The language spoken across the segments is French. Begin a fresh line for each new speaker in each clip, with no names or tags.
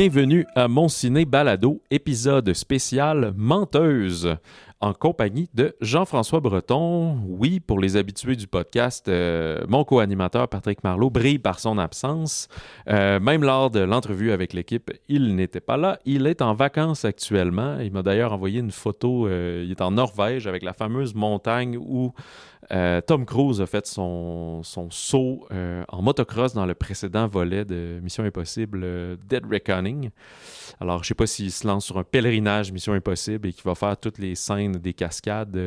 Bienvenue à Mon Ciné Balado, épisode spécial Menteuse, en compagnie de Jean-François Breton. Oui, pour les habitués du podcast, mon co-animateur Patrick Marleau brille par son absence. Même lors de l'entrevue avec l'équipe, il n'était pas là. Il est en vacances actuellement. Il m'a d'ailleurs envoyé une photo. Il est en Norvège avec la fameuse montagne où Tom Cruise a fait son saut en motocross dans le précédent volet de Mission Impossible Dead Reckoning. Alors, je ne sais pas s'il se lance sur un pèlerinage Mission Impossible et qu'il va faire toutes les scènes des cascades.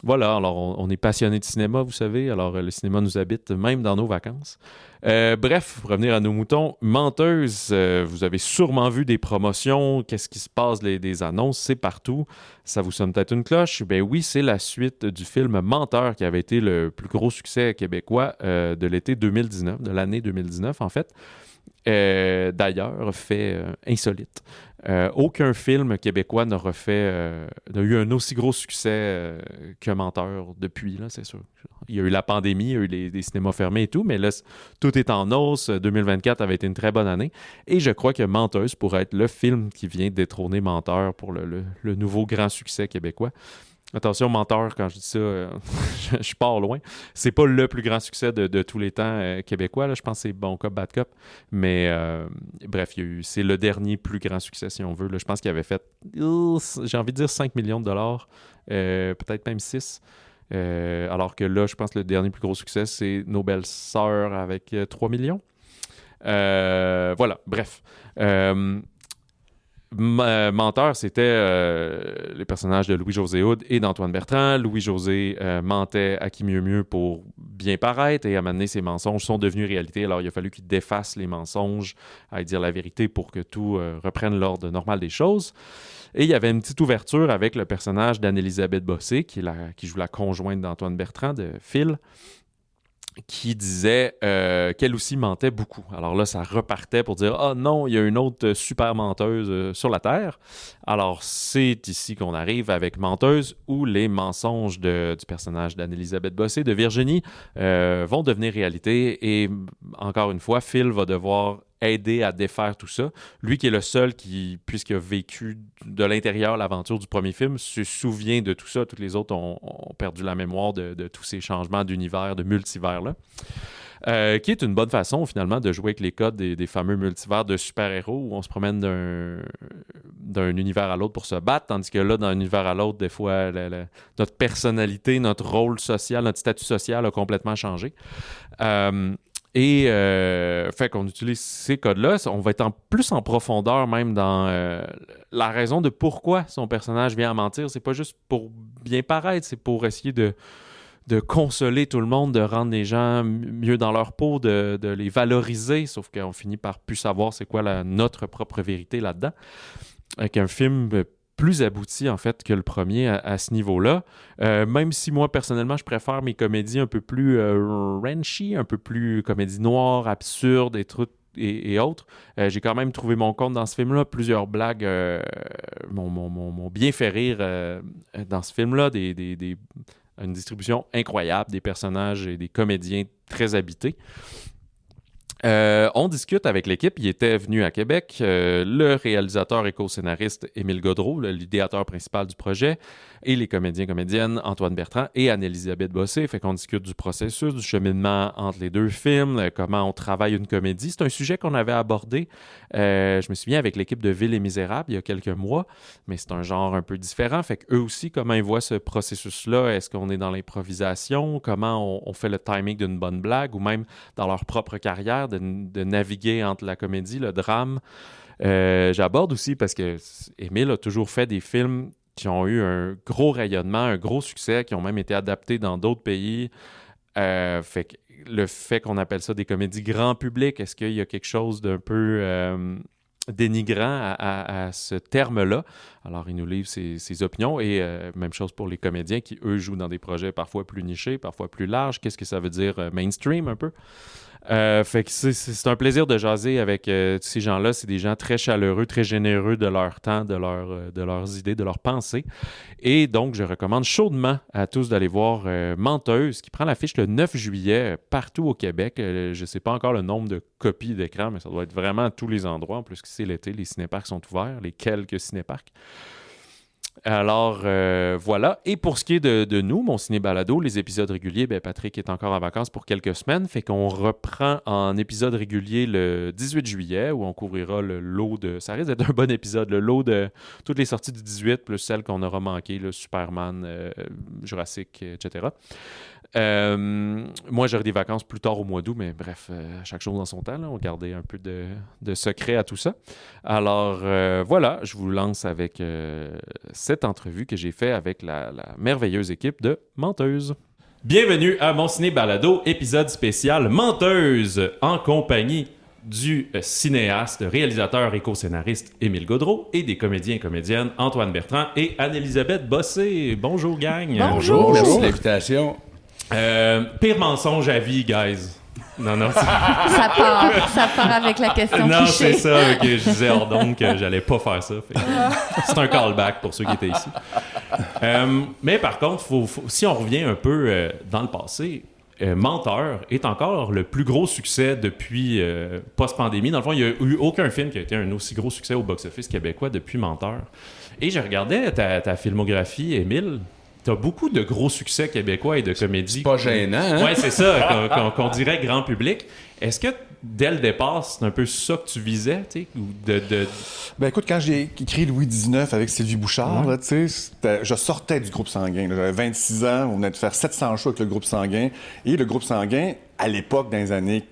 Voilà, alors on est passionné de cinéma, vous savez, alors le cinéma nous habite même dans nos vacances. Bref, pour revenir à nos moutons, Menteuse, vous avez sûrement vu des promotions, qu'est-ce qui se passe, des annonces, c'est partout. Ça vous sonne peut-être une cloche? Ben oui, c'est la suite du film Menteur qui avait été le plus gros succès québécois de l'été 2019, de l'année 2019 en fait. D'ailleurs, fait insolite. Aucun film québécois n'a eu un aussi gros succès que Menteur depuis, là, c'est sûr. Il y a eu la pandémie, il y a eu les cinémas fermés et tout, mais là, tout est en hausse. 2024 avait été une très bonne année. Et je crois que Menteuse pourrait être le film qui vient détrôner Menteur pour le nouveau grand succès québécois. Attention, Menteur, quand je dis ça, je pars loin. C'est pas le plus grand succès de tous les temps québécois. Là. Je pense que c'est Bon Cop, Bad Cop. Mais bref, c'est le dernier plus grand succès, si on veut. Là. Je pense qu'il avait fait, j'ai envie de dire 5 millions de dollars, peut-être même 6. Alors que là, je pense que le dernier plus gros succès, c'est Nos Belles Sœurs avec 3 millions. Voilà, bref. Menteur, c'était les personnages de Louis-José Hood et d'Antoine Bertrand. Louis-José mentait à qui mieux mieux pour bien paraître et à un moment donné, ses mensonges sont devenus réalité. Alors, il a fallu qu'il défasse les mensonges, à dire la vérité pour que tout reprenne l'ordre normal des choses. Et il y avait une petite ouverture avec le personnage d'Anne-Élisabeth Bossé, qui joue la conjointe d'Antoine Bertrand, de Phil, qui disait qu'elle aussi mentait beaucoup. Alors là, ça repartait pour dire « Ah non, il y a une autre super menteuse sur la Terre. » Alors, c'est ici qu'on arrive avec Menteuse, où les mensonges du personnage d'Anne-Élisabeth Bossé, de Virginie, vont devenir réalité. Et encore une fois, Phil va devoir aider à défaire tout ça. Lui qui est le seul qui, puisqu'il a vécu de l'intérieur l'aventure du premier film, se souvient de tout ça. Tous les autres ont perdu la mémoire de tous ces changements d'univers, de multivers-là. Qui est une bonne façon, finalement, de jouer avec les codes des fameux multivers de super-héros où on se promène d'un univers à l'autre pour se battre, tandis que là, d'un univers à l'autre, des fois, notre personnalité, notre rôle social, notre statut social a complètement changé. Fait qu'on utilise ces codes-là, on va être plus en profondeur même dans la raison de pourquoi son personnage vient à mentir. C'est pas juste pour bien paraître, c'est pour essayer de consoler tout le monde, de rendre les gens mieux dans leur peau, de les valoriser, sauf qu'on finit par plus savoir c'est quoi notre propre vérité là-dedans. Avec un film plus abouti, en fait, que le premier à ce niveau-là. Même si moi, personnellement, je préfère mes comédies un peu plus ranchy, un peu plus comédies noires, absurdes et autres. J'ai quand même trouvé mon compte dans ce film-là. Plusieurs blagues m'ont bien fait rire dans ce film-là. Une distribution incroyable, des personnages et des comédiens très habités. On discute avec l'équipe. Il était venu à Québec. Le réalisateur et co-scénariste Émile Gaudreault, l'idéateur principal du projet, et les comédiennes Antoine Bertrand et Anne-Élisabeth Bossé. Fait qu'on discute du processus, du cheminement entre les deux films, comment on travaille une comédie. C'est un sujet qu'on avait abordé, je me souviens, avec l'équipe de Ville et Misérables il y a quelques mois, mais c'est un genre un peu différent. Fait qu'eux aussi, comment ils voient ce processus-là? Est-ce qu'on est dans l'improvisation? Comment on fait le timing d'une bonne blague? Ou même dans leur propre carrière, de naviguer entre la comédie, le drame. J'aborde aussi parce que Émile a toujours fait des films qui ont eu un gros rayonnement, un gros succès, qui ont même été adaptés dans d'autres pays. Fait que le fait qu'on appelle ça des comédies grand public, est-ce qu'il y a quelque chose d'un peu dénigrant à ce terme-là? Alors, il nous livre ses opinions et même chose pour les comédiens qui, eux, jouent dans des projets parfois plus nichés, parfois plus larges. Qu'est-ce que ça veut dire mainstream un peu? Fait que c'est un plaisir de jaser avec tous ces gens-là. C'est des gens très chaleureux, très généreux de leur temps, de leurs idées, de leurs pensées. Et donc, je recommande chaudement à tous d'aller voir Menteuse, qui prend l'affiche le 9 juillet partout au Québec. Je ne sais pas encore le nombre de copies d'écran, mais ça doit être vraiment à tous les endroits. En plus que c'est l'été, les cinéparcs sont ouverts, les quelques cinéparcs. Alors, voilà. Et pour ce qui est de nous, mon ciné-balado, les épisodes réguliers, Patrick est encore en vacances pour quelques semaines, fait qu'on reprend en épisode régulier le 18 juillet, où on couvrira le lot de... Ça risque d'être un bon épisode, le lot de toutes les sorties du 18, plus celles qu'on aura manquées, Superman, Jurassic, etc. Moi, j'aurai des vacances plus tard au mois d'août, mais bref, chaque chose dans son temps. Là, on gardait un peu de secret à tout ça. Alors, voilà, je vous lance avec cette entrevue que j'ai faite avec la merveilleuse équipe de Menteuse. Bienvenue à mon ciné-balado, épisode spécial Menteuse, en compagnie du cinéaste, réalisateur et co-scénariste Émile Gaudreault et des comédiens et comédiennes Antoine Bertrand et Anne-Élisabeth Bossé. Bonjour, gang.
Bonjour. Merci de l'invitation.
Pire mensonge à vie, guys. Non.
Ça part avec la question
Non,
cliché.
c'est ça que je disais hors donc que j'allais pas faire ça. C'est un callback pour ceux qui étaient ici. Mais par contre, si on revient un peu dans le passé, Menteur est encore le plus gros succès depuis post-pandémie. Dans le fond, il n'y a eu aucun film qui a été un aussi gros succès au box-office québécois depuis Menteur. Et je regardais ta filmographie, Émile. T'as beaucoup de gros succès québécois et de comédies.
C'est pas gênant, hein?
Ouais, c'est ça, qu'on dirait grand public. Est-ce que, dès le départ, c'est un peu ça que tu visais, tu sais, ou
Ben écoute, quand j'ai écrit Louis XIX avec Sylvie Bouchard, là, tu sais, je sortais du groupe sanguin. Là. J'avais 26 ans, on venait de faire 700 shows avec le groupe sanguin. Et le groupe sanguin, à l'époque, dans les années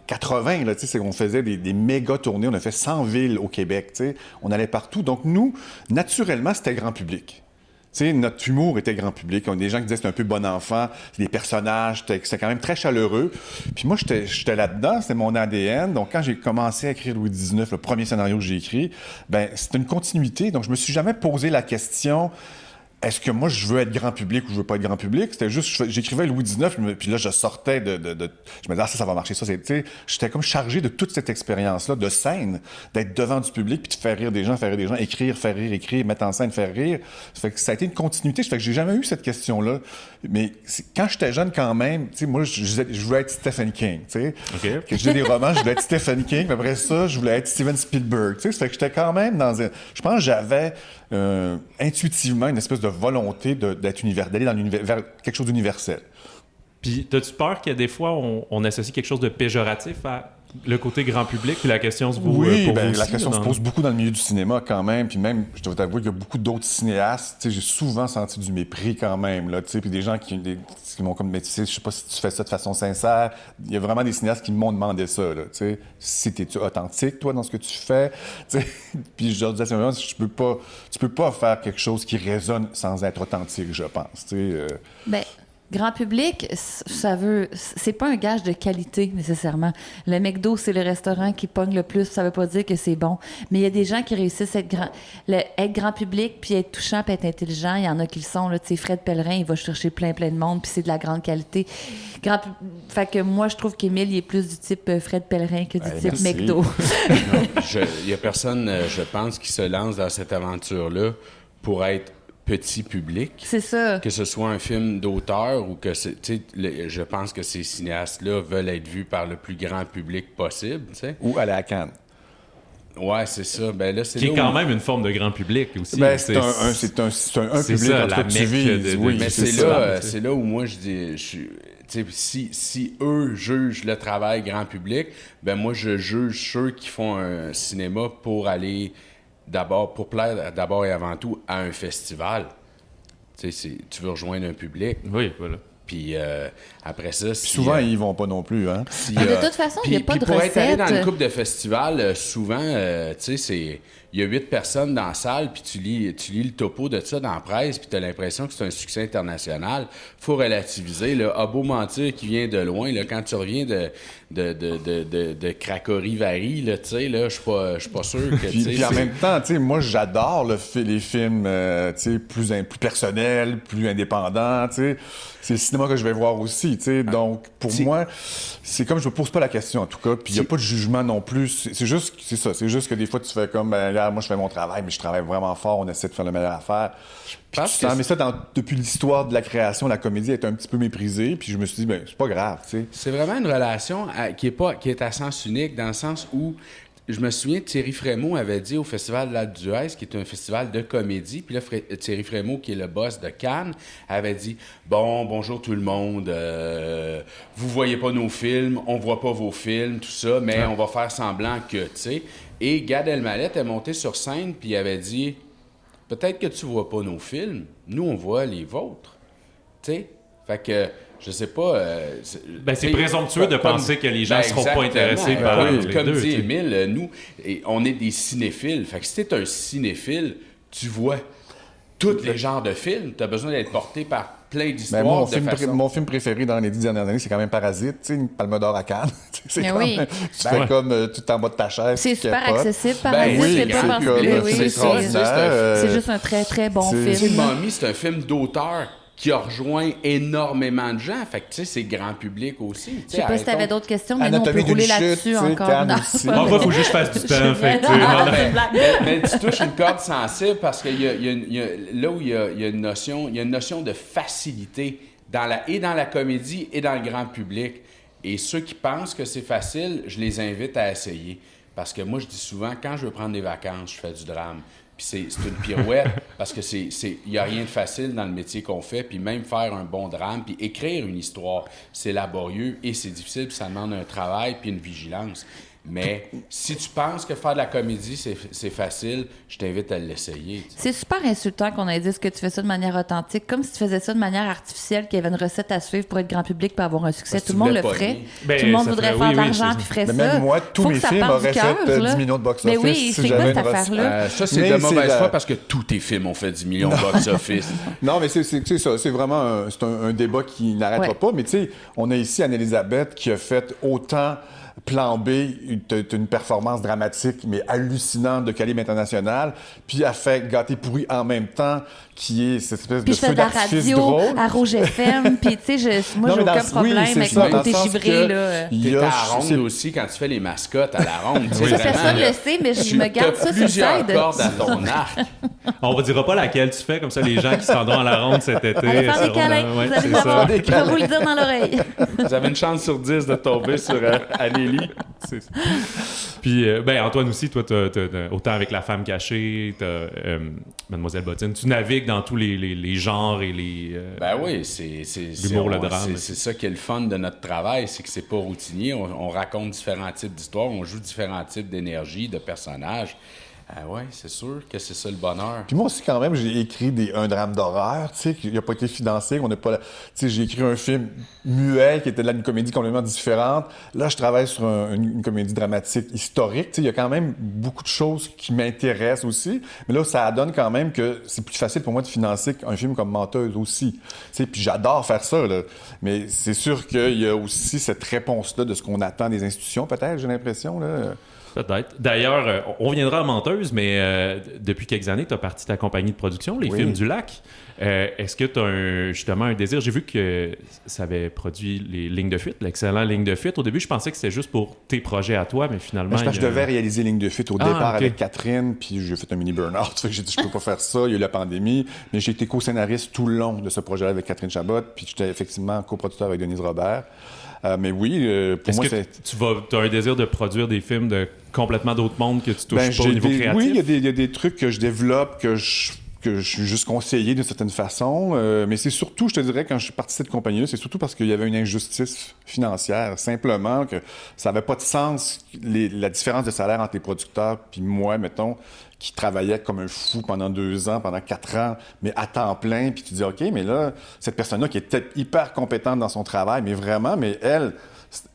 80, là, on faisait des méga tournées. On a fait 100 villes au Québec. Tu sais. On allait partout. Donc, nous, naturellement, c'était grand public. T'sais, notre humour était grand public. On a des gens qui disaient que c'était un peu bon enfant, des personnages, c'était quand même très chaleureux. Puis moi, j'étais là-dedans, c'était mon ADN. Donc, quand j'ai commencé à écrire Louis XIX, le premier scénario que j'ai écrit, ben c'était une continuité. Donc, je me suis jamais posé la question... Est-ce que moi, je veux être grand public ou je veux pas être grand public? C'était juste, j'écrivais Louis XIX, puis là, je sortais je me disais, ça va marcher, ça. J'étais comme chargé de toute cette expérience-là, de scène, d'être devant du public, puis de faire rire des gens, écrire, faire rire, écrire, mettre en scène, faire rire. Ça fait que ça a été une continuité. Ça fait que j'ai jamais eu cette question-là. Mais quand j'étais jeune, quand même, tu sais, moi, je voulais être Stephen King, tu sais.
Okay.
Que je disais des romans, je voulais être Stephen King, mais après ça, je voulais être Steven Spielberg, tu sais. Ça fait que j'étais quand même je pense que j'avais intuitivement une espèce de volonté d'aller vers quelque chose d'universel.
Puis, t'as-tu peur qu'il y a des fois, on associe quelque chose de péjoratif à le côté grand public, puis la question se pose pour vous aussi,
la question se pose beaucoup dans le milieu du cinéma quand même, puis même, je dois t'avouer qu'il y a beaucoup d'autres cinéastes, tu sais, j'ai souvent senti du mépris quand même, là, tu sais, puis des gens qui m'ont comme, mais tu sais, je sais pas si tu fais ça de façon sincère, il y a vraiment des cinéastes qui m'ont demandé ça, là, tu sais, si t'es-tu authentique, toi, dans ce que tu fais, tu sais, puis je leur disais, tu peux pas faire quelque chose qui résonne sans être authentique, je pense, tu sais.
Ben, grand public, c'est pas un gage de qualité nécessairement. Le McDo, c'est le restaurant qui pogne le plus, ça veut pas dire que c'est bon. Mais il y a des gens qui réussissent à être grand public, puis être touchant, puis être intelligent. Il y en a qui le sont. Là, tu sais, Fred Pellerin, il va chercher plein de monde, puis c'est de la grande qualité. Fait que moi, je trouve qu'Émile, il est plus du type Fred Pellerin que du type
merci.
McDo.
Il y a personne, je pense, qui se lance dans cette aventure-là pour être petit public.
C'est ça.
Que ce soit un film d'auteur ou que je pense que ces cinéastes-là veulent être vus par le plus grand public possible, tu sais.
Ou aller à Cannes.
Ouais, c'est ça. Ben là, c'est
qui est quand même une forme de grand public aussi.
Ben, c'est un public
ça,
en tout cas que tu
mecque
vises. Oui,
mais c'est là où moi je dis, si eux jugent le travail grand public, ben moi je juge ceux qui font un cinéma pour aller pour plaire d'abord et avant tout à un festival. Tu veux rejoindre un public.
Oui, voilà.
Puis après ça...
souvent, ils vont pas non plus, hein?
De toute façon, il n'y a pas de
pour être allé
recette.
dans une couple de festivals, souvent, tu sais, il y a 8 personnes dans la salle, puis tu lis le topo de ça dans la presse, puis tu as l'impression que c'est un succès international. Faut relativiser. Là, à beau mentir qui vient de loin, là, quand tu reviens de Cracovie-Vary, tu sais, là, je suis pas sûr que...
Puis en même temps, tu sais, moi, j'adore les films, tu sais, plus personnels, plus indépendants, tu sais. C'est le cinéma que je vais voir aussi, tu sais. Donc, pour moi, c'est comme je me pose pas la question, en tout cas. Puis il n'y a pas de jugement non plus. C'est juste que des fois, tu fais comme, ben, là, moi, je fais mon travail, mais je travaille vraiment fort, on essaie de faire le meilleur affaire. Mais ça, depuis l'histoire de la création, la comédie est un petit peu méprisée. Puis je me suis dit, ben, c'est pas grave, tu sais.
C'est vraiment une relation qui est à sens unique, dans le sens où je me souviens, Thierry Frémaux avait dit au Festival de l'Alpe d'Huez, qui est un festival de comédie, puis là, Thierry Frémaux, qui est le boss de Cannes, avait dit « Bonjour tout le monde, vous voyez pas nos films, on voit pas vos films, tout ça, mais on va faire semblant que, tu sais. » Et Gad Elmaleh est monté sur scène, puis il avait dit « Peut-être que tu vois pas nos films, nous, on voit les vôtres. » Tu sais? Fait que... Je sais pas.
C'est présomptueux de penser que les gens ne seront pas intéressés par les
comme
deux.
Dit Émile, nous, on est des cinéphiles. Fait que si t'es un cinéphile, tu vois tous les genres de films. Tu as besoin d'être porté par plein d'histoires.
Mon film préféré dans les 10 dernières années, c'est quand même Parasite, tu sais, une palme d'or à Cannes. C'est
Mais
comme,
oui.
tu fais comme tout en bas de ta chaise.
C'est super accessible,
Ben
Parasite.
oui,
C'est pas
c'est
particulier.
comme- c'est
Oui, c'est juste un très, très bon
Tu sais,
film.
Mommy, c'est un film d'auteur qui a rejoint énormément de gens. Fait que, tu sais, c'est grand public aussi.
Je sais pas si tu avais d'autres questions, mais nous, on peut
Anatomie d'une
rouler
chute,
là-dessus
tu sais,
encore.
Cannes
Non,
aussi.
pas
Moi,
vrai.
il faut juste que je fasse du temps. Fait que,
Ah,
mais tu touches une corde sensible parce qu'il y a là où il y a une notion de facilité dans la comédie et dans le grand public. Et ceux qui pensent que c'est facile, je les invite à essayer. Parce que moi, je dis souvent, quand je veux prendre des vacances, je fais du drame. Puis c'est une pirouette parce que il n'y a rien de facile dans le métier qu'on fait. Puis même faire un bon drame, puis écrire une histoire, c'est laborieux et c'est difficile, puis ça demande un travail puis une vigilance. Mais si tu penses que faire de la comédie, c'est facile, je t'invite à l'essayer. Tu sais.
C'est super insultant qu'on ait dit que tu fais ça de manière authentique, comme si tu faisais ça de manière artificielle, qu'il y avait une recette à suivre pour être grand public pour avoir un succès.
Parce que
Tout le monde
tu
le
voulais
ferait.
Ben,
Tout le monde
ça
voudrait
ferait-
faire
oui,
de
oui,
l'argent
c'est
puis
ça.
ferait
Mais
ça.
même moi, tous
Faut
mes
que ça
films
parte
auraient
du cœur,
fait
là.
10 millions de box-office.
Mais oui,
si
c'est
j'avais
quoi
une
cette
recette.
affaire-là?
Ça, c'est
Mais
de
c'est
mauvaise
la-
foi parce que tous tes films ont fait 10 millions de box-office.
Non, mais c'est ça. C'est vraiment un débat qui n'arrêtera
Ouais.
pas. Mais tu sais, on a ici Anne-Élisabeth qui a fait autant Plan B, une performance dramatique, mais hallucinante de calibre international. Puis elle fait Gâté pourri en même temps, qui est cette espèce
Puis
de
je fais
feu
de la
d'artifice
radio
drôle.
à Rouge FM, puis tu sais, moi,
Non,
j'ai
mais
aucun
dans-
problème
oui, c'est
avec
ça,
mon
dans
côté
le sens
givré,
que
là.
il
T'es
y a-
à la ronde aussi quand tu fais les mascottes à la ronde. tu sais,
Ça,
vraiment,
personne
là,
le sait, mais je
tu
me garde
as
ça sur
plusieurs
side.
cordes à ton arc.
On ne dira pas laquelle tu fais, comme ça les gens qui se rendront à la ronde cet été.
Allez faire des
sauront,
câlins,
ouais,
vous allez
c'est
savoir.
ça.
Je vais vous le dire dans l'oreille.
Vous avez une chance sur 10 de tomber sur Anélie.
C'est ça. Puis, Antoine aussi, toi, autant avec La Femme cachée, Mademoiselle Bottine, tu navigues dans tous les genres et les...
Ben oui,
L'humour, le drame.
c'est ça qui est le fun de notre travail, c'est que c'est pas routinier. On raconte différents types d'histoires, on joue différents types d'énergie, de personnages. Oui, c'est sûr que c'est ça le bonheur.
Puis moi aussi, quand même, j'ai écrit un drame d'horreur, tu sais, qui n'a pas été financé. On n'est pas, tu sais, j'ai écrit un film muet qui était une comédie complètement différente. Là, je travaille sur une comédie dramatique historique. Tu sais, il y a quand même beaucoup de choses qui m'intéressent aussi. Mais là, ça donne quand même que c'est plus facile pour moi de financer un film comme Menteuse aussi. Tu sais, puis j'adore faire ça, là. Mais c'est sûr qu'il y a aussi cette réponse-là de ce qu'on attend des institutions, peut-être, j'ai l'impression, là.
Peut-être. D'ailleurs, on viendra à Menteuse, mais depuis quelques années, tu as parti ta compagnie de production, Les
Oui.
Films du Lac. Est-ce que tu as justement un désir? J'ai vu que ça avait produit les Lignes de fuite, l'excellent Ligne de fuite. Au début, je pensais que c'était juste pour tes projets à toi, mais finalement...
Ben, je devais réaliser Ligne de fuite au départ
ok.
avec Catherine, puis j'ai fait un mini burn-out. Fait que j'ai dit, je peux pas faire ça. Il y a eu la pandémie. Mais j'ai été co-scénariste tout le long de ce projet-là avec Catherine Chabot, puis j'étais effectivement coproducteur avec Denise Robert. Mais oui, pour
Est-ce
moi,
que
c'est.
tu as un désir de produire des films de complètement d'autres mondes que tu touches
Ben,
pas au niveau créatif?
Oui, il y a des trucs que je développe, que je suis juste conseillé d'une certaine façon. Mais c'est surtout, je te dirais, quand je suis parti de cette compagnie-là, c'est surtout parce qu'il y avait une injustice financière. Simplement que ça n'avait pas de sens, la différence de salaire entre les producteurs puis moi, mettons, qui travaillait comme un fou pendant 2 ans, pendant 4 ans, mais à temps plein. Puis tu dis, OK, mais là, cette personne-là qui est peut-être hyper compétente dans son travail, mais vraiment, mais elle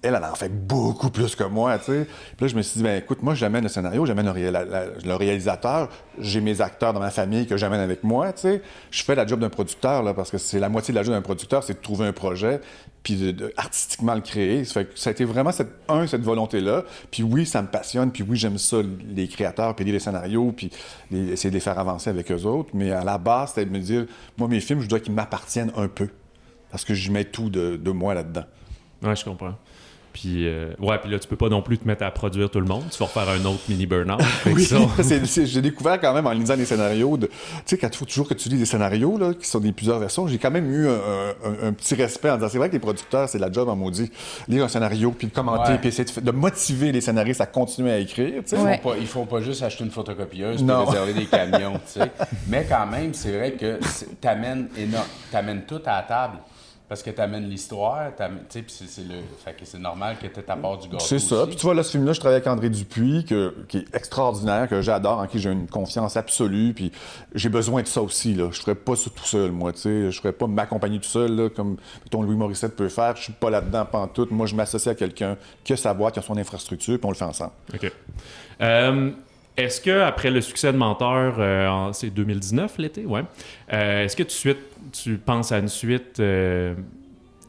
en fait beaucoup plus que moi, tu sais. Puis là, je me suis dit, ben écoute, moi, j'amène le scénario, j'amène le réalisateur, j'ai mes acteurs dans ma famille que j'amène avec moi, tu sais. Je fais la job d'un producteur, là, parce que c'est la moitié de la job d'un producteur, c'est de trouver un projet, puis de artistiquement le créer. Ça fait que ça a été vraiment cette volonté-là. Puis oui, ça me passionne, puis oui, j'aime ça, les créateurs, puis les scénarios, puis essayer de les faire avancer avec eux autres. Mais à la base, c'était de me dire, moi, mes films, je dois qu'ils m'appartiennent un peu. parce que je mets tout de moi là-dedans.
Ouais, je comprends. Puis, puis là, tu peux pas non plus te mettre à produire tout le monde. Tu vas refaire un autre mini burn-out.
Oui, j'ai découvert quand même en lisant des scénarios, tu sais, quand il faut toujours que tu lis des scénarios là, qui sont des plusieurs versions, j'ai quand même eu un petit respect en disant, c'est vrai que les producteurs, c'est la job en maudit. Lire un scénario, puis le commenter, puis essayer de motiver les scénaristes à continuer à écrire. Tu sais.
Ouais.
Ils font pas juste acheter une photocopieuse pour réserver des camions, tu sais. Mais quand même, c'est vrai que t'amènes tout à la table. Parce que t'amènes l'histoire, tu sais, puis fait que c'est normal que t'aies ta part du gâteau.
C'est ça. Puis tu vois, là, ce film-là, je travaille avec André Dupuis, qui est extraordinaire, que j'adore, en qui j'ai une confiance absolue. Puis j'ai besoin de ça aussi, là. Je ferais pas ça tout seul, moi, tu sais. Je ferais pas m'accompagner tout seul, là, comme ton Louis Morissette peut faire. Je suis pas là-dedans pantoute. Moi, je m'associe à quelqu'un qui a sa boîte, qui a son infrastructure, puis on le fait ensemble.
OK. Est-ce que après le succès de Menteur, c'est 2019 l'été, ouais. Est-ce que tu penses à une suite?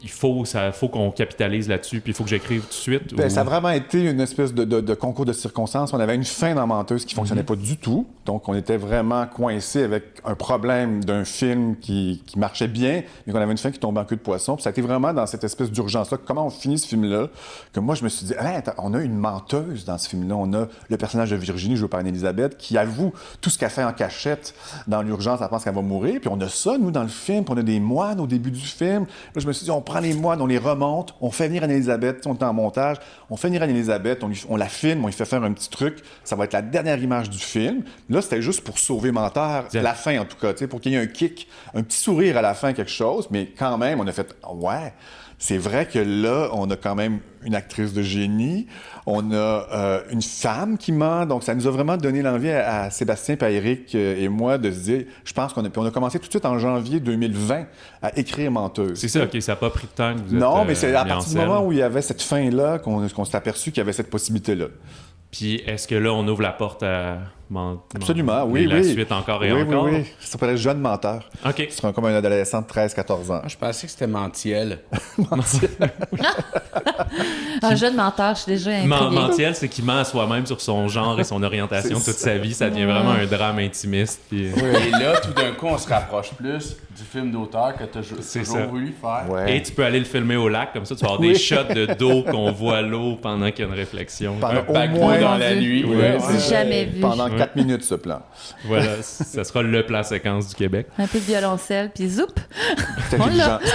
Il faut qu'on capitalise là-dessus, puis il faut que j'écrive tout de suite?
Ben, ça a vraiment été une espèce de concours de circonstances. On avait une fin dans Menteuse qui fonctionnait pas du tout. Donc, on était vraiment coincé avec un problème d'un film qui marchait bien, mais qu'on avait une fin qui tombait en queue de poisson. Puis ça a été vraiment dans cette espèce d'urgence-là. Comment on finit ce film-là? Que moi, je me suis dit, attends, on a une menteuse dans ce film-là. On a le personnage de Virginie, joué par Anne-Élisabeth, qui avoue tout ce qu'elle fait en cachette dans l'urgence. Elle pense qu'elle va mourir. Puis on a ça, nous, dans le film. Puis on a des moines au début du film. Là, je me suis dit, on prend les moines, on les remonte, on fait venir Anne-Élisabeth, on est en montage, on fait venir Anne-Élisabeth, on la filme, on lui fait faire un petit truc, ça va être la dernière image du film. Là, c'était juste pour sauver Menteur, la fin en tout cas, pour qu'il y ait un kick, un petit sourire à la fin, quelque chose, mais quand même, on a fait « ouais ». C'est vrai que là, on a quand même une actrice de génie, on a une femme qui ment, donc ça nous a vraiment donné l'envie à Sébastien, puis à Éric et moi de se dire, je pense qu'on a commencé tout de suite en janvier 2020 à écrire Menteuse.
C'est ça, OK, ça n'a pas pris de temps que vous êtes
Non, mais c'est à partir du moment où il y avait cette fin-là qu'on s'est aperçu qu'il y avait cette possibilité-là.
Puis est-ce que là, on ouvre la porte à...
Absolument, oui,
la suite encore et encore?
Oui. Ça s'appellerait Jeune Menteur.
OK.
Ce sera comme un adolescent de 13-14 ans.
Je pensais que c'était Mentiel.
Un jeune menteur, je suis déjà intriguée.
Mentiel, c'est qu'il ment à soi-même sur son genre et son orientation toute sa vie. Ça devient vraiment un drame intimiste. Puis...
Et là, tout d'un coup, on se rapproche plus du film d'auteur que tu as toujours voulu faire.
Ouais.
Et tu peux aller le filmer au lac, comme ça, tu vas avoir des shots de dos qu'on voit l'eau pendant qu'il y a une réflexion.
Pendant
Un paquebot dans la nuit.
J'ai jamais vu.
Pendant 4 minutes, ce plan.
Voilà, ça sera le plan séquence du Québec.
Un peu de violoncelle, puis zoup!
C'est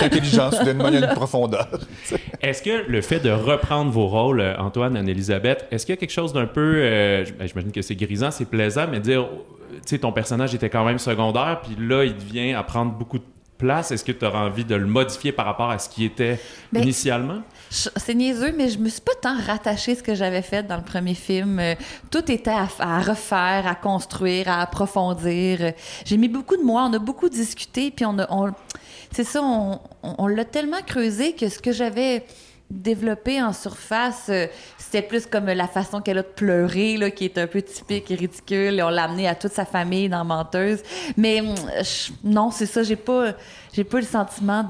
intelligent, soudainement, il y a une profondeur.
Est-ce que le fait de reprendre vos rôles, Antoine, Anne-Élisabeth, est-ce qu'il y a quelque chose d'un peu... j'imagine que c'est grisant, c'est plaisant, mais dire, tu sais, ton personnage était quand même secondaire, puis là, il devient à prendre beaucoup de place. Est-ce que tu auras envie de le modifier par rapport à ce qui était initialement?
C'est niaiseux, mais je me suis pas tant rattachée à ce que j'avais fait dans le premier film. Tout était à refaire, à construire, à approfondir. J'ai mis beaucoup de moi, on a beaucoup discuté, puis c'est ça, on l'a tellement creusé que ce que j'avais développé en surface, c'était plus comme la façon qu'elle a de pleurer, là, qui est un peu typique et ridicule. Et on l'a amené à toute sa famille dans Menteuse. Mais non, c'est ça, j'ai pas le sentiment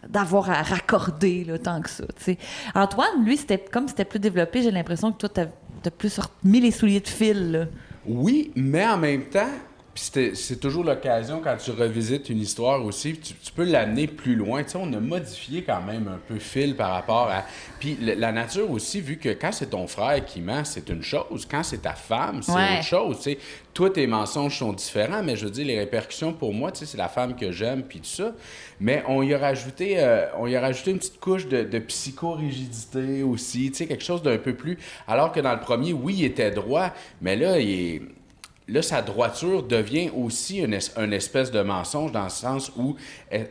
d'avoir à raccorder là, tant que ça. T'sais. Antoine, lui, c'était plus développé, j'ai l'impression que toi, t'as plus mis les souliers de fil. Là.
Oui, mais en même temps, c'est toujours l'occasion quand tu revisites une histoire aussi, tu peux l'amener plus loin. Tu sais, on a modifié quand même un peu Phil par rapport à... Puis la nature aussi, vu que quand c'est ton frère qui ment, c'est une chose. Quand c'est ta femme, c'est autre chose. Tu sais, toi, tes mensonges sont différents, mais je veux dire, les répercussions pour moi, tu sais, c'est la femme que j'aime, puis tout ça. Mais on y a rajouté une petite couche de psychorigidité aussi, tu sais, quelque chose d'un peu plus... Alors que dans le premier, oui, il était droit, mais là, Là, sa droiture devient aussi une espèce de mensonge dans le sens où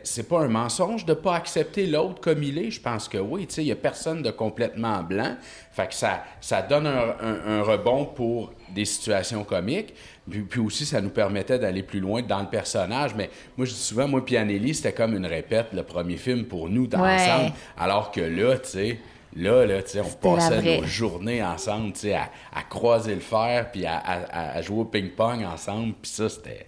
c'est pas un mensonge de pas accepter l'autre comme il est. Je pense que oui, tu sais, il y a personne de complètement blanc. Fait que ça donne un rebond pour des situations comiques. Puis aussi, ça nous permettait d'aller plus loin dans le personnage. Mais moi, je dis souvent, moi puis Anneli, c'était comme une répète, le premier film pour nous, ensemble. Alors que là, tu sais... Là, tu sais, on passait nos journées ensemble, tu sais, à croiser le fer, puis à jouer au ping-pong ensemble, puis ça, c'était...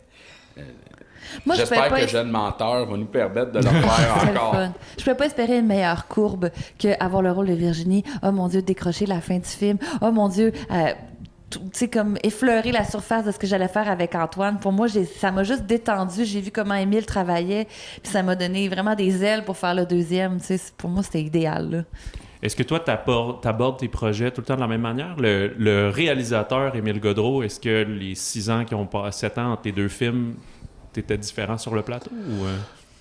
J'espère que Jeune Menteur va nous permettre de le faire encore.
Je ne pouvais pas espérer une meilleure courbe qu'avoir le rôle de Virginie. Oh mon Dieu, décrocher la fin du film. Oh mon Dieu, comme effleurer la surface de ce que j'allais faire avec Antoine. Pour moi, ça m'a juste détendu. J'ai vu comment Émile travaillait, puis ça m'a donné vraiment des ailes pour faire le deuxième. Pour moi, c'était idéal, là.
Est-ce que toi, t'abordes tes projets tout le temps de la même manière? Le réalisateur, Émile Gaudreault, est-ce que les 6 ans qui ont passé, 7 ans entre tes 2 films, t'étais différent sur le plateau? Ou...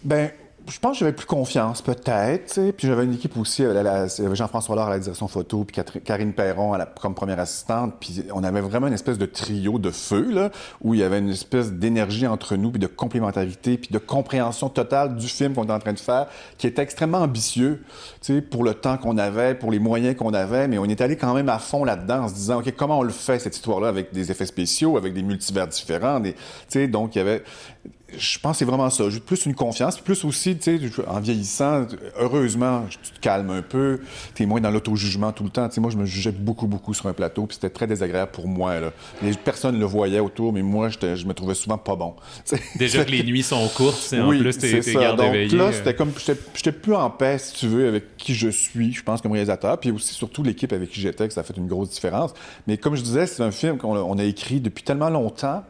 Ben, je pense que j'avais plus confiance, peut-être. T'sais. Puis j'avais une équipe aussi. Il y avait Jean-François Lard à la direction photo, puis Karine Perron comme première assistante. Puis on avait vraiment une espèce de trio de feu, là, où il y avait une espèce d'énergie entre nous, puis de complémentarité, puis de compréhension totale du film qu'on était en train de faire, qui était extrêmement ambitieux, pour le temps qu'on avait, pour les moyens qu'on avait. Mais on est allé quand même à fond là-dedans, en se disant, OK, comment on le fait, cette histoire-là, avec des effets spéciaux, avec des multivers différents. Donc, il y avait... Je pense que c'est vraiment ça. Plus une confiance, plus aussi, tu sais, en vieillissant, heureusement, tu te calmes un peu, tu es moins dans l'auto-jugement tout le temps. Tu sais, moi, je me jugeais beaucoup sur un plateau, puis c'était très désagréable pour moi, là. Personne le voyait autour, mais moi, je me trouvais souvent pas bon. T'sais.
Déjà que les nuits sont courtes, en
oui,
plus, t'es garde éveillé.
Donc là, c'était comme, j'étais plus en paix, si tu veux, avec qui je suis, je pense, comme réalisateur, puis aussi, surtout, l'équipe avec qui j'étais, que ça a fait une grosse différence. Mais comme je disais, c'est un film qu'on a écrit depuis tellement longtemps.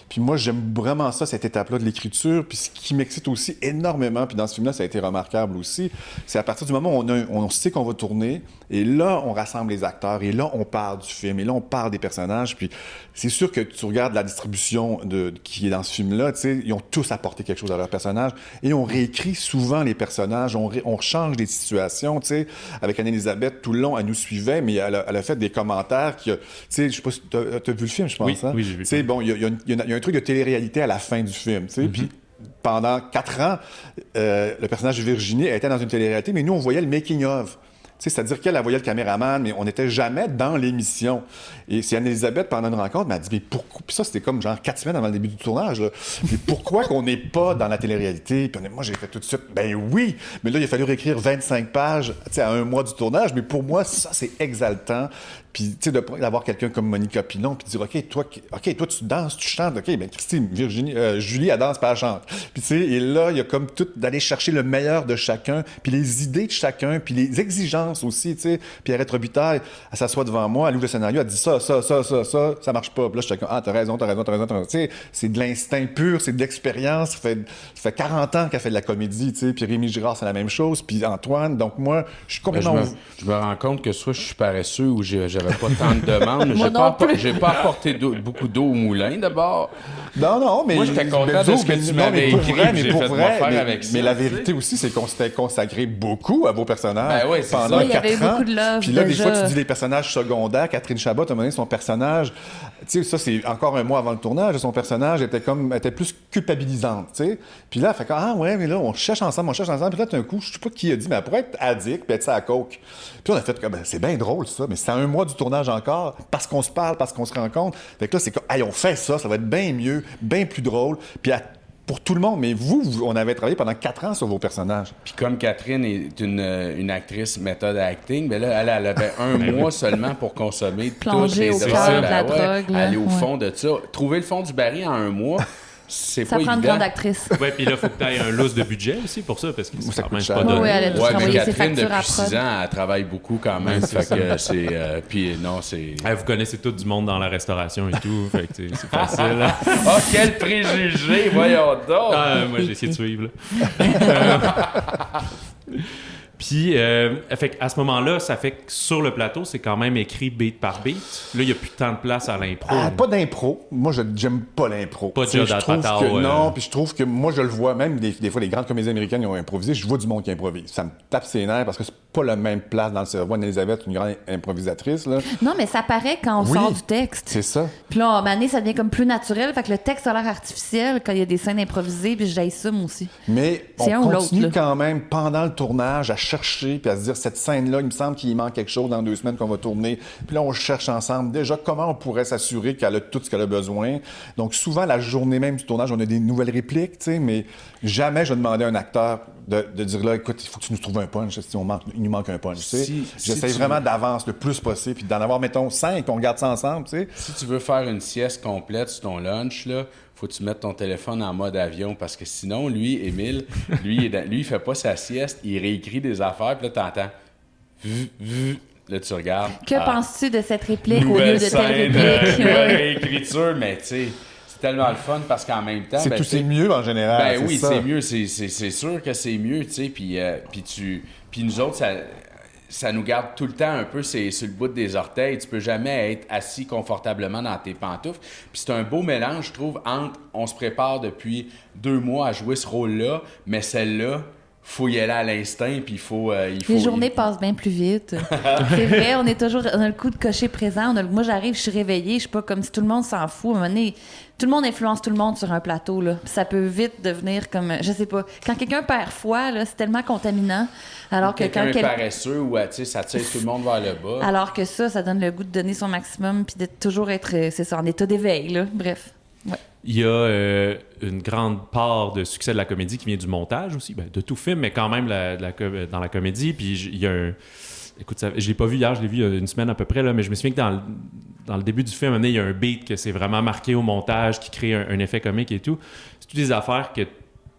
Puis moi, j'aime vraiment ça, cette étape-là de l'écriture. Puis ce qui m'excite aussi énormément, puis dans ce film-là, ça a été remarquable aussi, c'est à partir du moment où on sait qu'on va tourner, et là, on rassemble les acteurs, et là, on parle du film, et là, on parle des personnages. Puis c'est sûr que tu regardes la distribution qui est dans ce film-là, tu sais, ils ont tous apporté quelque chose à leur personnage, et on réécrit souvent les personnages, on change les situations, tu sais. Avec Anne-Élisabeth, tout le long, elle nous suivait, mais elle a fait des commentaires qui, tu sais, je sais pas si t'as vu le film, je pense,
oui,
hein?
Oui, j'ai vu.
Tu sais, bon, il y a un truc de télé-réalité à la fin du film, tu sais, puis pendant 4 ans, le personnage de Virginie était dans une télé-réalité, mais nous, on voyait le making-of. C'est-à-dire qu'elle voyait le caméraman, mais on n'était jamais dans l'émission. Et c'est Anne-Élisabeth, pendant une rencontre, m'a dit, mais pourquoi? Puis ça, c'était comme genre 4 semaines avant le début du tournage, là. Mais pourquoi qu'on n'est pas dans la télé-réalité? Puis moi, j'ai fait tout de suite, ben oui! Mais là, il a fallu réécrire 25 pages, tu sais, à 1 mois du tournage. Mais pour moi, ça, c'est exaltant. Puis, tu sais, d'avoir quelqu'un comme Monica Pinon, puis de dire, OK, toi, tu danses, tu chantes. OK, bien, Christine, Virginie, Julie, elle danse, puis elle chante. Puis, tu sais, et là, il y a comme tout d'aller chercher le meilleur de chacun, puis les idées de chacun, puis les exigences aussi, tu sais. Pierrette Robitaille, elle s'assoit devant moi, elle ouvre le scénario, elle dit ça marche pas. Puis là, je suis comme, ah, t'as raison. Tu sais, c'est de l'instinct pur, c'est de l'expérience. Ça fait 40 ans qu'elle fait de la comédie, tu sais. Puis Rémi Girard, c'est la même chose. Puis Antoine, donc moi, je suis complètement...
Je me rends compte que soit je suis paresseux ou j'avais pas tant de demandes, mais j'ai pas apporté beaucoup d'eau au moulin, d'abord.
Non, mais...
Moi, j'étais content de ce que tu m'avais écrit, j'ai fait mon affaire avec ça.
Mais la vérité aussi, c'est qu'on s'était consacré beaucoup à vos personnages
pendant
4 ans.
Il y avait beaucoup de love.
Puis là,
déjà.
des fois, tu dis les personnages secondaires. Catherine Chabot, à un moment donné, son personnage... Tu sais, ça, c'est encore un mois avant le tournage. Son personnage était plus culpabilisante, tu sais. Puis là, elle fait comme, ah ouais, mais là, on cherche ensemble. Puis là, d'un coup, je sais pas qui a dit, mais elle pourrait être addict, puis être ça à coke. Puis on a fait comme, ben, c'est bien drôle, ça, mais c'est à 1 mois du tournage encore, parce qu'on se parle, parce qu'on se rencontre. Fait que là, c'est comme, hey, on fait ça va être bien mieux, bien plus drôle. Puis pour tout le monde, mais on avait travaillé pendant 4 ans sur vos personnages.
Puis comme Catherine est une actrice méthode acting, ben là, elle avait 1 mois seulement pour consommer
plonger
toutes les
au cœur de la
drogues,
drogue.
aller au fond de ça. Trouver le fond du baril en 1 mois, c'est
ça
pas
prend
évident.
une grande actrice.
Ouais, puis là, il faut que tu aies un lousse de budget aussi pour ça, parce que
Ça
quand même
coûte
pas
cher.
donné.
Oui, elle a dû
Ouais, mais
travailler ses
Catherine,
factures à
depuis 6
prod.
ans, elle travaille beaucoup quand même. Fait que c'est... puis non, c'est...
Vous connaissez tout du monde dans la restauration et tout, fait que c'est facile.
Oh, quel préjugé! Voyons donc!
Moi, j'ai essayé de suivre, là. Puis, fait à ce moment-là, ça fait que sur le plateau, c'est quand même écrit beat par beat. Là, il n'y a plus tant de place à l'impro.
Pas d'impro. Moi, j'aime pas l'impro.
Pas de
Tu sais,
Judd
je trouve
Apatow,
que non, puis je trouve que moi, je le vois, même des fois, les grandes comédies américaines, ils ont improvisé. Je vois du monde qui improvise. Ça me tape ses nerfs parce que c'est pas la même place dans le cerveau. Anne-Élisabeth, une grande improvisatrice, là.
Non, mais ça paraît quand on
Oui,
sort du texte.
C'est ça.
Puis là, à un moment donné, ça devient comme plus naturel. Fait que le texte a l'air artificiel quand il y a des scènes improvisées, puis j'haïs ça, moi aussi.
Mais
C'est un
on
ou l'autre,
continue
là.
quand même pendant le tournage à chercher puis à se dire cette scène-là, il me semble qu'il manque quelque chose dans 2 semaines qu'on va tourner. Puis là, on cherche ensemble déjà comment on pourrait s'assurer qu'elle a tout ce qu'elle a besoin. Donc souvent, la journée même du tournage, on a des nouvelles répliques, tu sais, mais jamais je demandais à un acteur de dire là, écoute, il faut que tu nous trouves un punch. Si il nous manque un punch, tu sais. J'essaie vraiment d'avance le plus possible puis d'en avoir, mettons, 5 puis on regarde ça ensemble, tu sais.
Si tu veux faire une sieste complète sur ton lunch, là, faut que tu mettes ton téléphone en mode avion parce que sinon, lui, Émile, lui, il fait pas sa sieste, il réécrit des affaires, puis là, t'entends... Là, tu regardes.
Que penses-tu de cette réplique au lieu
Nouvelle
de telle
scène,
réplique?
nouvelle réécriture, mais tu sais, c'est tellement le fun parce qu'en même temps...
C'est mieux en général.
Ben oui,
ça.
c'est mieux. C'est sûr que c'est mieux, tu sais. Puis nous autres, ça nous garde tout le temps un peu sur le bout des orteils. Tu peux jamais être assis confortablement dans tes pantoufles. Puis c'est un beau mélange, je trouve, entre on se prépare depuis 2 mois à jouer ce rôle-là, mais celle-là, faut y aller à l'instinct, puis il faut...
Les journées passent bien plus vite. C'est vrai, on a le coup de cocher présent. Moi, j'arrive, je suis réveillée, je suis pas comme si tout le monde s'en fout. À un moment donné, tout le monde influence tout le monde sur un plateau, là. Puis ça peut vite devenir comme... Je sais pas. Quand quelqu'un perd foi, là, c'est tellement contaminant. Alors que
quelqu'un
quand
est paresseux ou ça tire tout le monde vers le bas.
Alors que ça donne le goût de donner son maximum puis de toujours être, c'est ça, en état d'éveil, là. Bref. Ouais.
Il y a une grande part de succès de la comédie qui vient du montage aussi, de tout film, mais quand même dans la comédie. Puis il y a un... Écoute, je l'ai pas vu hier, je l'ai vu il y a une semaine à peu près, là, mais je me souviens que dans le début du film, il y a un beat que c'est vraiment marqué au montage, qui crée un effet comique et tout. C'est toutes des affaires que